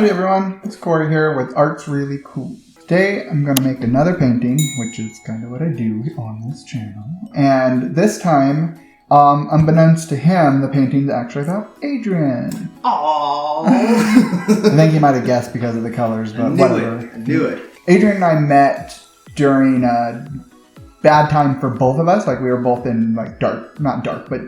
Howdy everyone, it's Corey here with Art's Really Cool. Today I'm going to make another painting, which is kind of what I do on this channel. And this time, unbeknownst to him, the painting's actually about Adrian. Aww. I think he might have guessed because of the colors, but whatever. I knew it. Adrian and I met during a bad time for both of us. Like we were both in like not dark, but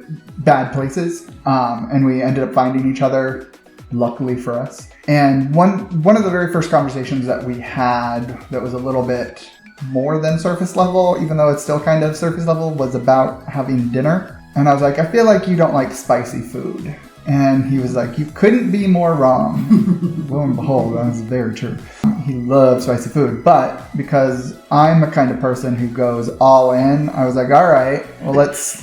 bad places. And we ended up finding each other, luckily for us. And one of the very first conversations that we had that was a little bit more than surface level, even though it's still kind of surface level, was about having dinner. And I was like, I feel like you don't like spicy food. And he was like, you couldn't be more wrong. Lo and behold, that was very true. He loves spicy food, but because I'm a kind of person who goes all in, I was like, all right, well, let's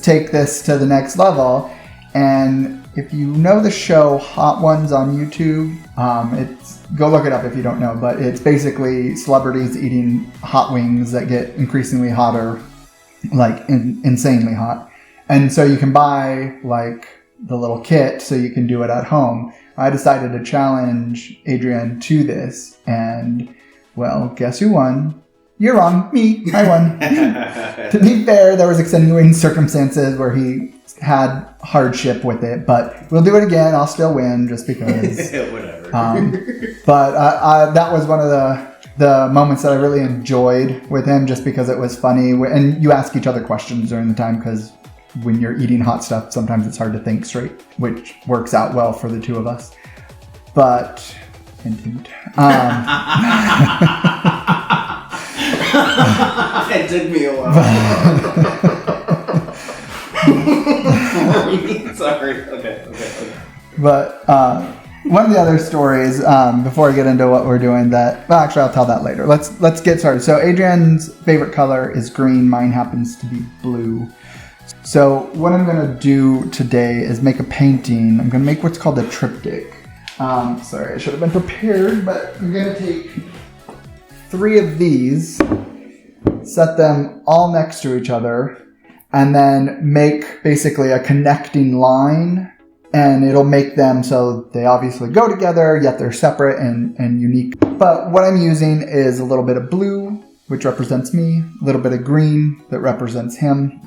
take this to the next level. And if you know the show Hot Ones on YouTube, go look it up if you don't know, but it's basically celebrities eating hot wings that get increasingly hotter, like insanely hot. And so you can buy like the little kit so you can do it at home. I decided to challenge Adrian to this, and well, guess who won? You're wrong, me, I won. To be fair, there was extenuating circumstances where he had hardship with it, but we'll do it again. I'll still win just because. Whatever. But that was one of the moments that I really enjoyed with him, just because it was funny. And you ask each other questions during the time, because when you're eating hot stuff, sometimes it's hard to think straight, which works out well for the two of us. But hint, hint. It took me a while. Sorry. Okay. But one of the other stories, before I get into what we're doing, actually I'll tell that later. Let's get started. So Adrian's favorite color is green. Mine happens to be blue. So what I'm going to do today is make a painting. I'm going to make what's called a triptych. Sorry, I should have been prepared, but I'm going to take 3 of these, set them all next to each other, and then make basically a connecting line, and it'll make them so they obviously go together, yet they're separate and unique. But what I'm using is a little bit of blue, which represents me, a little bit of green that represents him,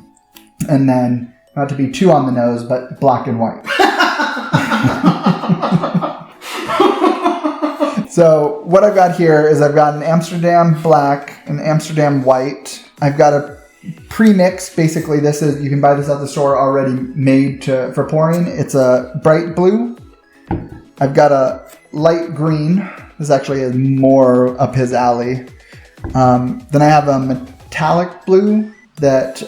and then, not to be too on the nose, but black and white. So what I've got here is I've got an Amsterdam black, an Amsterdam white. I've got a pre-mix. Basically, you can buy this at the store already made for pouring. It's a bright blue. I've got a light green. This actually is more up his alley. Then I have a metallic blue that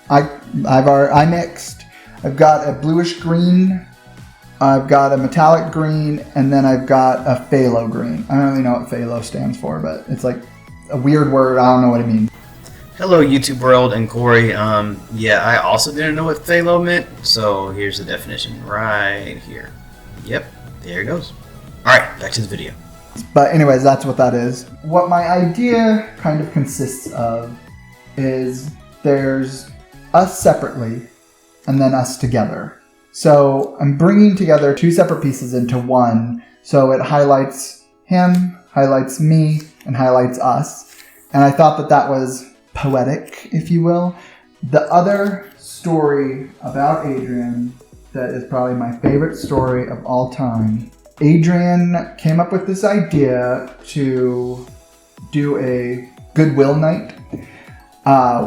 I mixed. I've got a bluish green. I've got a metallic green, and then I've got a phthalo green. I don't really know what phthalo stands for, but it's like a weird word. I don't know what it means. Hello, YouTube world and Corey. Yeah, I also didn't know what phthalo meant, so here's the definition right here. Yep, there it goes. All right, back to the video. But anyways, that's what that is. What my idea kind of consists of is there's us separately and then us together. So I'm bringing together 2 separate pieces into one, so it highlights him, highlights me, and highlights us. And I thought that was poetic, if you will. The other story about Adrian that is probably my favorite story of all time. Adrian came up with this idea to do a Goodwill night,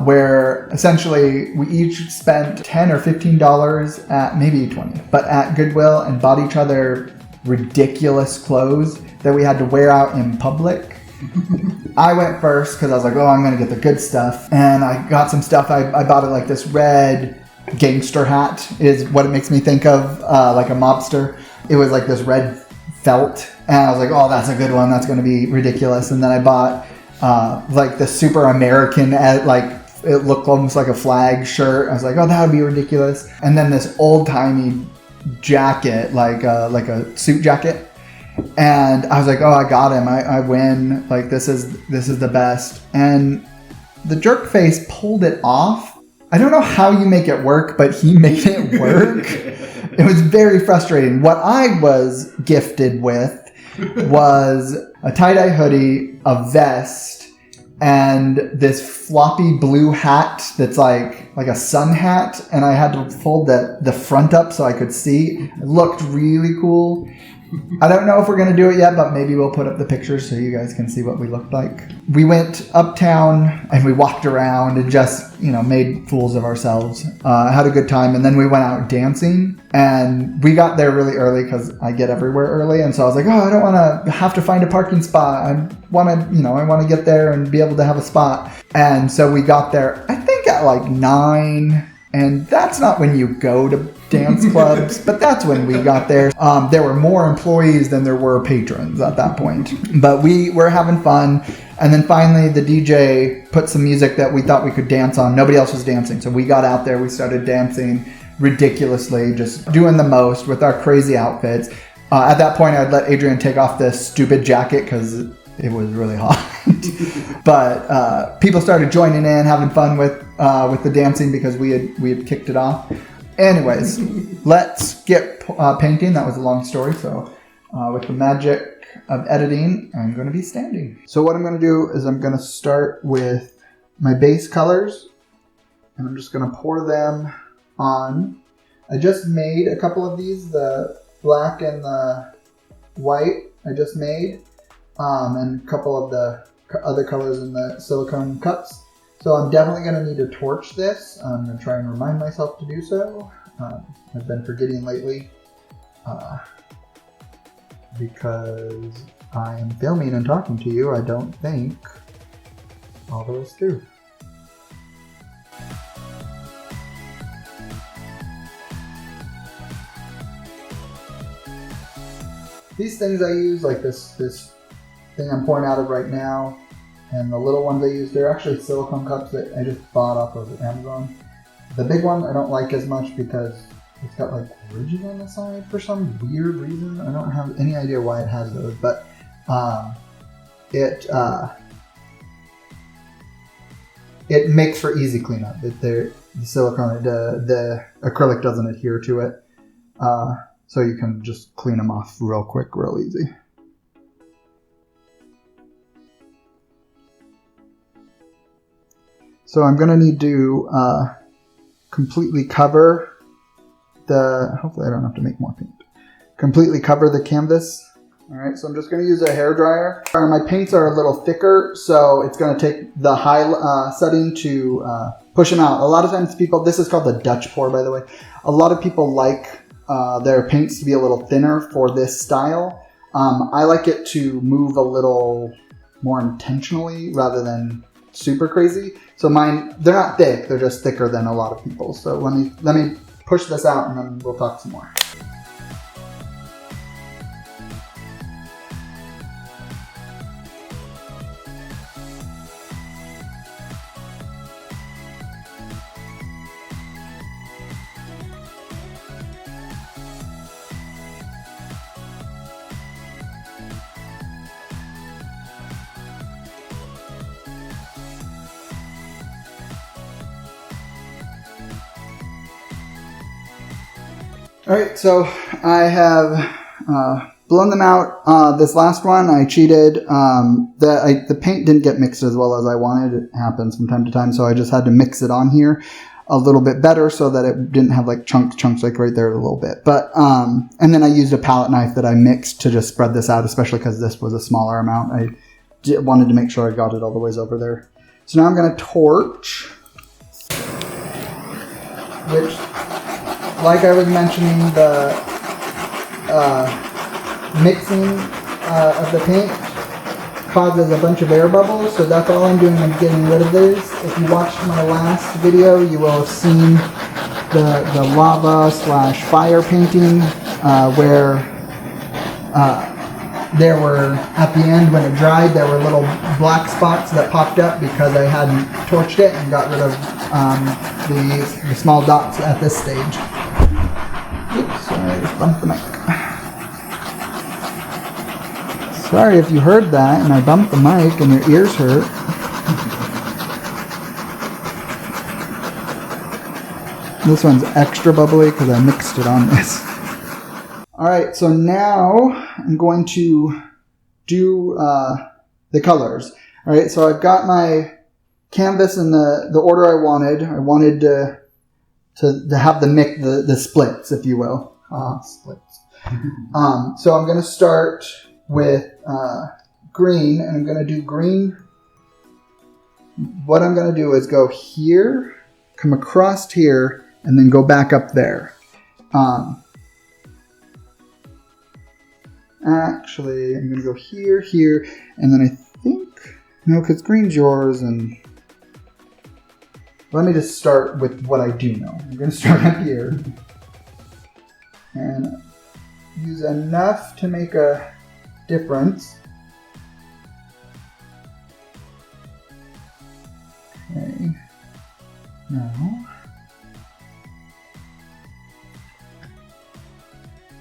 where essentially we each spent $10 or $15 at maybe $20, but at Goodwill, and bought each other ridiculous clothes that we had to wear out in public. I went first because I was like, oh, I'm going to get the good stuff. And I got some stuff. I bought it like this red gangster hat is what it makes me think of, like a mobster. It was like this red felt. And I was like, oh, that's a good one. That's going to be ridiculous. And then I bought like the super American, like it looked almost like a flag shirt. I was like, oh, that would be ridiculous. And then this old timey jacket, like a suit jacket. And I was like, oh, I got him. I win. Like this is the best. And the jerk face pulled it off. I don't know how you make it work, but he made it work. It was very frustrating. What I was gifted with was a tie-dye hoodie, a vest, and this floppy blue hat that's like a sun hat, and I had to fold the front up so I could see. It looked really cool. I don't know if we're going to do it yet, but maybe we'll put up the pictures so you guys can see what we looked like. We went uptown and we walked around and just, made fools of ourselves. Had a good time. And then we went out dancing, and we got there really early because I get everywhere early. And so I was like, I don't want to have to find a parking spot. I want to get there and be able to have a spot. And so we got there, I think at like 9. And that's not when you go to dance clubs, but that's when we got there. There were more employees than there were patrons at that point. But we were having fun. And then finally the DJ put some music that we thought we could dance on. Nobody else was dancing. So we got out there. We started dancing ridiculously, just doing the most with our crazy outfits. At that point, I'd let Adrian take off this stupid jacket because it was really hot. But people started joining in, having fun with the dancing because we had kicked it off. Anyways, let's get painting. That was a long story. So with the magic of editing, I'm going to be standing. So what I'm going to do is I'm going to start with my base colors, and I'm just going to pour them on. I just made a couple of these, the black and the white I just made, and a couple of the other colors in the silicone cups. So I'm definitely going to need to torch this. I'm going to try and remind myself to do so. I've been forgetting lately because I am filming and talking to you. I don't think all those through. These things I use, like this thing I'm pouring out of right now, and the little ones I use, they're actually silicone cups that I just bought off of Amazon. The big one I don't like as much because it's got like ridges on the side for some weird reason. I don't have any idea why it has those, but it makes for easy cleanup. The silicone, the acrylic doesn't adhere to it, so you can just clean them off real quick, real easy. So I'm going to need to completely cover hopefully I don't have to make more paint. Completely cover the canvas. All right, so I'm just going to use a hairdryer. My paints are a little thicker, so it's going to take the high setting to push them out. A lot of times this is called the Dutch pour, by the way. A lot of people like their paints to be a little thinner for this style. I like it to move a little more intentionally rather than super crazy. So mine, they're not thick, they're just thicker than a lot of people. So let me push this out and then we'll talk some more. All right, so I have blown them out. This last one, I cheated. The paint didn't get mixed as well as I wanted. It happens from time to time, so I just had to mix it on here a little bit better so that it didn't have like chunks like right there a little bit. But and then I used a palette knife that I mixed to just spread this out, especially because this was a smaller amount. I wanted to make sure I got it all the ways over there. So now I'm going to torch, which, like I was mentioning, the mixing of the paint causes a bunch of air bubbles, so that's all I'm doing. I'm getting rid of those. If you watched my last video, you will have seen the lava / fire painting where there were, at the end when it dried, there were little black spots that popped up because I hadn't torched it and got rid of the small dots at this stage. Oops, sorry, I just bumped the mic. Sorry if you heard that and I bumped the mic and your ears hurt. This one's extra bubbly because I mixed it on this. Alright, so now I'm going to do the colors. Alright, so I've got my canvas in the order I wanted. I wanted to have the splits, if you will. Splits. So I'm going to start with green, and I'm going to do green. What I'm going to do is go here, come across here, and then go back up there. Actually, I'm going to go here, here, and then I think, no, because green's yours, and let me just start with what I do know. I'm going to start up here and use enough to make a difference. Okay, now,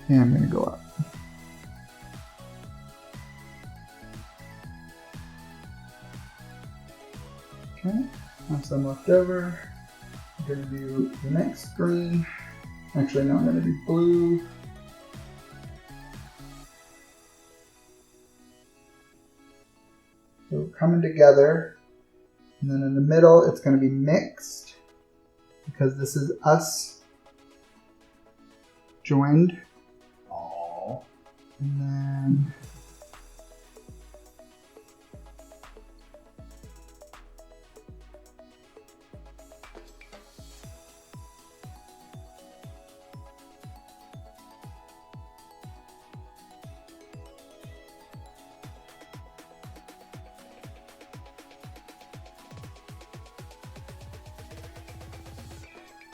and I'm going to go up. Okay, have some left over. I'm going to do the next green. Actually, no, I'm going to do blue. So coming together. And then in the middle, it's going to be mixed because this is us joined. Aww. And then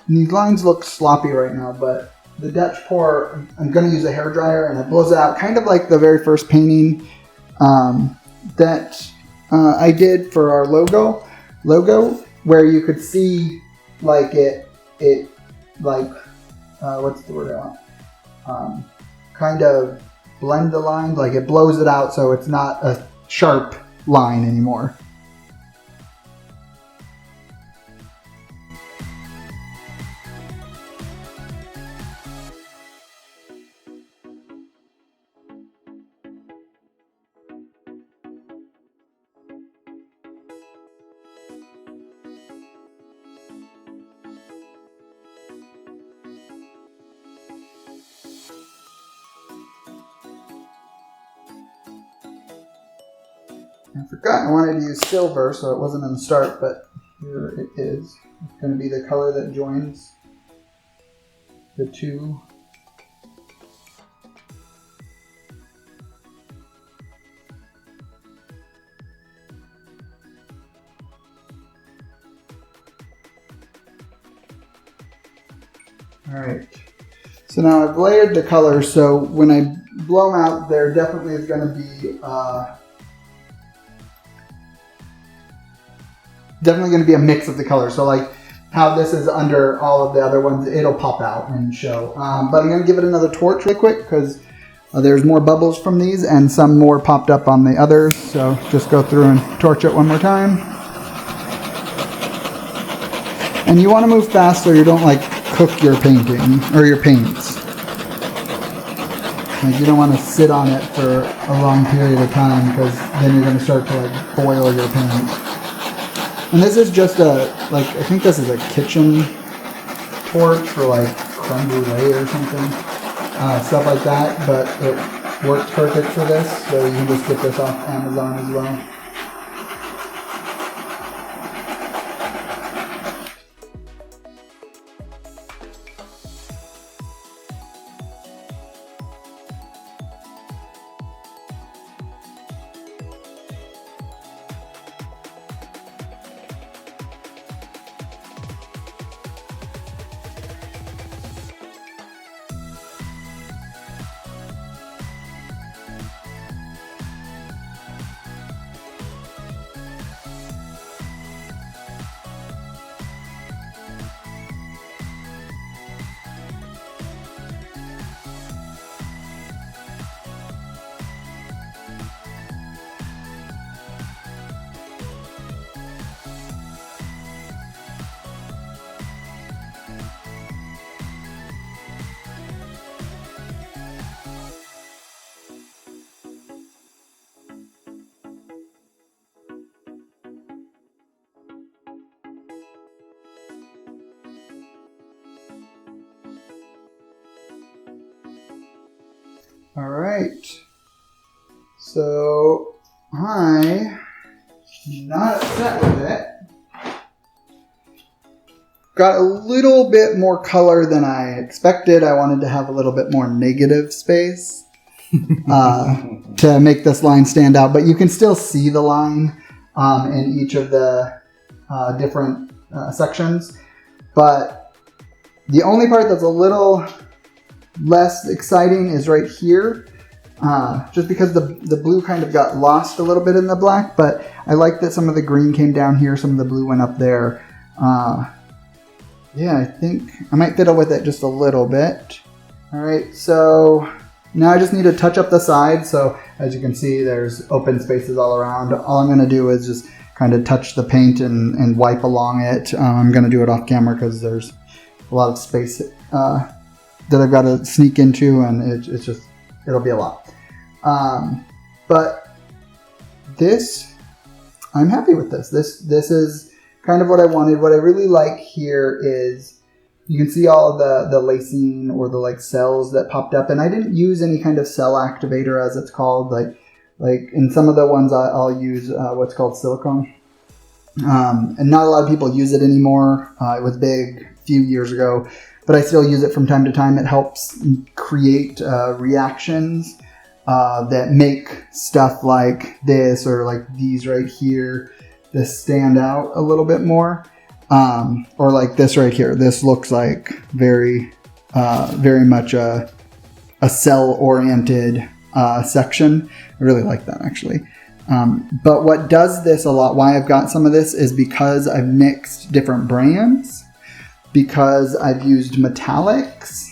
these lines look sloppy right now, but the Dutch pour, I'm going to use a hairdryer and it blows it out, kind of like the very first painting that I did for our logo, where you could see like it like, what's the word I want? Kind of blend the lines, like it blows it out so it's not a sharp line anymore. I forgot I wanted to use silver, so it wasn't in the start, but here it is. It's going to be the color that joins the two. Alright, so now I've layered the colors, so when I blow them out, there definitely is going to be a mix of the colors. So like how this is under all of the other ones, it'll pop out and show. But I'm going to give it another torch really quick because there's more bubbles from these and some more popped up on the others. So just go through and torch it one more time. And you want to move fast so you don't like cook your painting or your paints. Like you don't want to sit on it for a long period of time because then you're going to start to like boil your paint. And this is just I think this is a kitchen torch for like creme brulee or something. Stuff like that, but it works perfect for this, so you can just get this off Amazon as well. All right. So I'm not upset with it. Got a little bit more color than I expected. I wanted to have a little bit more negative space to make this line stand out. But you can still see the line in each of the different sections. But the only part that's a little less exciting is right here. Just because the blue kind of got lost a little bit in the black. But I like that some of the green came down here. Some of the blue went up there. Yeah, I think I might fiddle with it just a little bit. All right, so now I just need to touch up the sides. So as you can see, there's open spaces all around. All I'm gonna do is just kind of touch the paint and wipe along it. I'm gonna do it off camera because there's a lot of space that I've got to sneak into, and it'll be a lot. But this, I'm happy with this. This is kind of what I wanted. What I really like here is you can see all of the lacing or the like cells that popped up, and I didn't use any kind of cell activator as it's called. Like in some of the ones I'll use what's called silicone, and not a lot of people use it anymore. It was big a few years ago, but I still use it from time to time. It helps create reactions that make stuff like this or like these right here this stand out a little bit more, or like this right here. This looks like very much a cell-oriented section. I really like that actually. But what does this a lot, why I've got some of this, is because I've mixed different brands, because I've used metallics,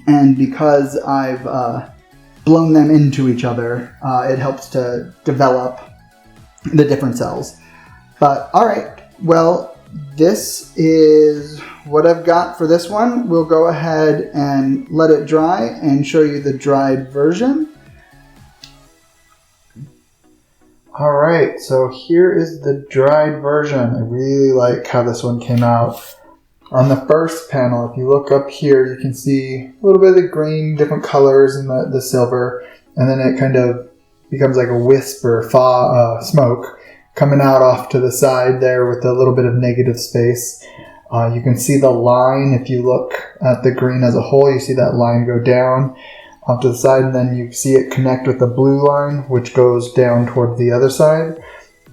and because I've blown them into each other. It helps to develop the different cells. But all right, well, this is what I've got for this one. We'll go ahead and let it dry and show you the dried version. All right, so here is the dried version. I really like how this one came out. On the first panel, if you look up here, you can see a little bit of the green, different colors, and the silver, and then it kind of becomes like a wisp or smoke coming out off to the side there with a little bit of negative space. You can see the line. If you look at the green as a whole, you see that line go down off to the side, and then you see it connect with the blue line, which goes down toward the other side.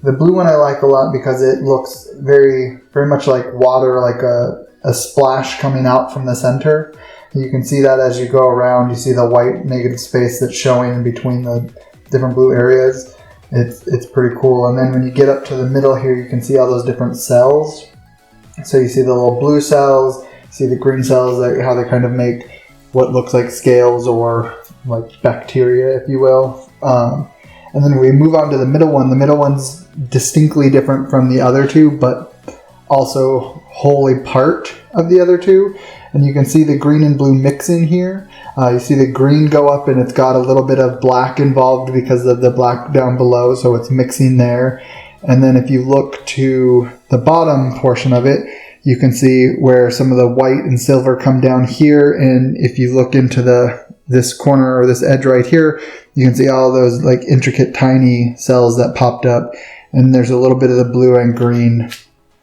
The blue one I like a lot because it looks very, very much like water, like a splash coming out from the center. You can see that as you go around. You see the white negative space that's showing in between the different blue areas. It's pretty cool. And then when you get up to the middle here, you can see all those different cells. So you see the little blue cells, you see the green cells, how they kind of make what looks like scales or like bacteria, if you will. And then we move on to the middle one. The middle one's distinctly different from the other two, but also wholly part of the other two. And you can see the green and blue mixing here. You see the green go up, and it's got a little bit of black involved because of the black down below, so it's mixing there. And then if you look to the bottom portion of it, you can see where some of the white and silver come down here. And if you look into this corner or this edge right here, you can see all those like intricate tiny cells that popped up. And there's a little bit of the blue and green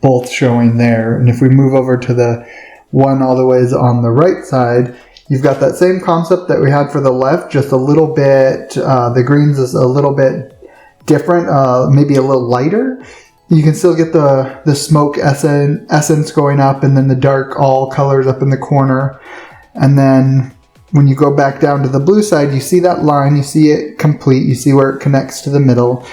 both showing there. And if we move over to the one all the ways on the right side, you've got that same concept that we had for the left, just a little bit, the greens is a little bit different, maybe a little lighter. You can still get the smoke essence going up, and then the dark all colors up in the corner. And then when you go back down to the blue side, you see that line, you see it complete, you see where it connects to the middle.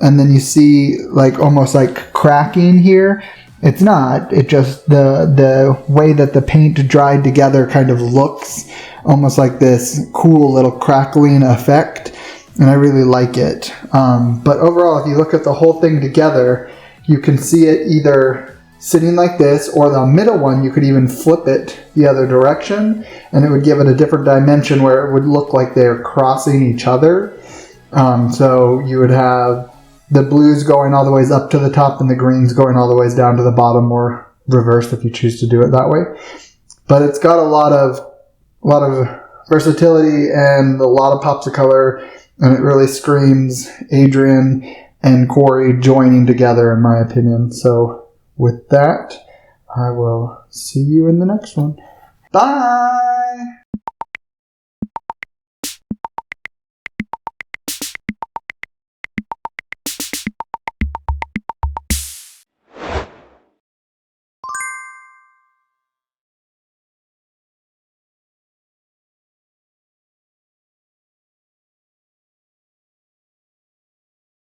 And then you see like almost like cracking here. It's not. It just the way that the paint dried together kind of looks almost like this cool little crackling effect, and I really like it. But overall, if you look at the whole thing together, you can see it either sitting like this, or the middle one, you could even flip it the other direction, and it would give it a different dimension where it would look like they're crossing each other. So you would have the blues going all the ways up to the top and the greens going all the ways down to the bottom, or reversed if you choose to do it that way. But it's got a lot of versatility and a lot of pops of color, and it really screams Adrian and Corey joining together, in my opinion. So with that, I will see you in the next one. Bye!